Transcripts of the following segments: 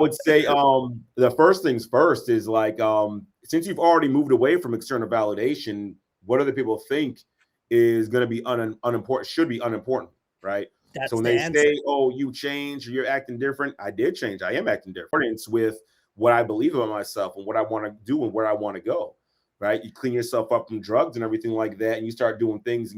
would say the first things first is like since you've already moved away from external validation, what other people think is going to be unimportant should be unimportant, right? So That's when the they answer. say, "Oh, you changed, or you're acting different," I did change. I am acting different. It's with what I believe about myself and what I want to do and where I want to go. Right? You clean yourself up from drugs and everything like that, and you start doing things,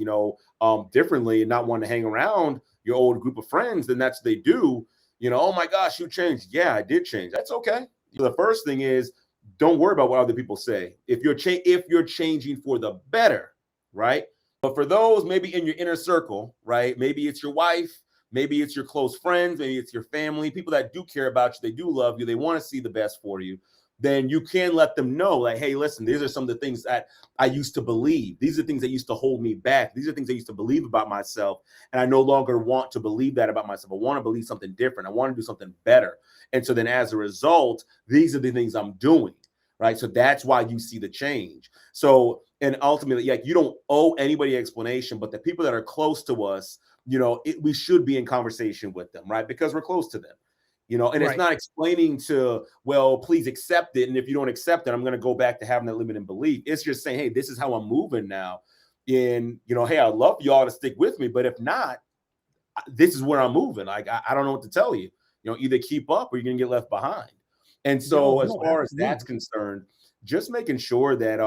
differently, and not want to hang around your old group of friends. Then that's what they do. Oh my gosh, you changed. Yeah, I did change. That's okay. The first thing is don't worry about what other people say. If you're changing for the better, right? But for those maybe in your inner circle, right? Maybe it's your wife, maybe it's your close friends, maybe it's your family, people that do care about you, they do love you, they want to see the best for you. Then you can let them know, like, hey, listen, these are some of the things that I used to believe. These are things that used to hold me back. These are things I used to believe about myself. And I no longer want to believe that about myself. I want to believe something different. I want to do something better. And so then as a result, these are the things I'm doing. Right. So that's why you see the change. So, and ultimately, you don't owe anybody explanation, but the people that are close to us, we should be in conversation with them, right? Because we're close to them. And it's Right. not explaining to, well, please accept it. And if you don't accept it, I'm going to go back to having that limiting belief. It's just saying, hey, this is how I'm moving now. And, hey, I'd love y'all to stick with me. But if not, this is where I'm moving. Like, I don't know what to tell you. Either keep up or you're going to get left behind. And so as far as that's concerned, just making sure that,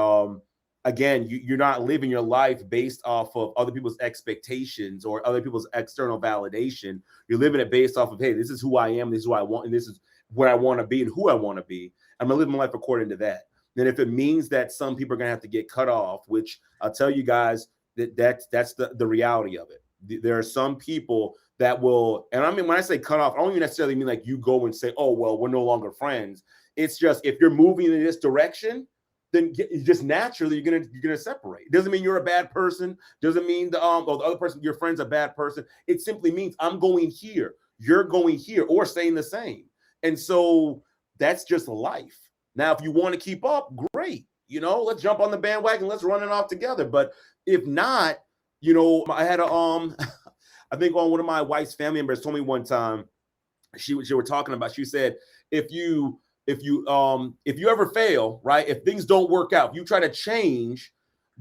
again, you're not living your life based off of other people's expectations or other people's external validation. You're living it based off of, hey, this is who I am, this is who I want, and this is where I want to be and who I want to be. I'm gonna live my life according to that. Then if it means that some people are gonna have to get cut off, which I'll tell you guys that's the reality of it. There are some people that will, and I mean, when I say cut off, I don't even necessarily mean like you go and say, oh, well, we're no longer friends. It's just if you're moving in this direction, then just naturally you're gonna separate. It doesn't mean you're a bad person. Doesn't mean the other person, your friend's a bad person. It simply means I'm going here, you're going here, or saying the same. And so that's just life. Now, if you want to keep up, great. Let's jump on the bandwagon. Let's run it off together. But if not, I had I think on one of my wife's family members told me one time, she were talking about, she said, if you ever fail, right? If things don't work out, if you try to change,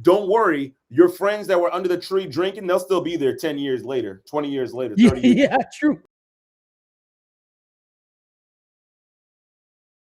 don't worry. Your friends that were under the tree drinking, they'll still be there 10 years later, 20 years later, 30 years. Yeah, true.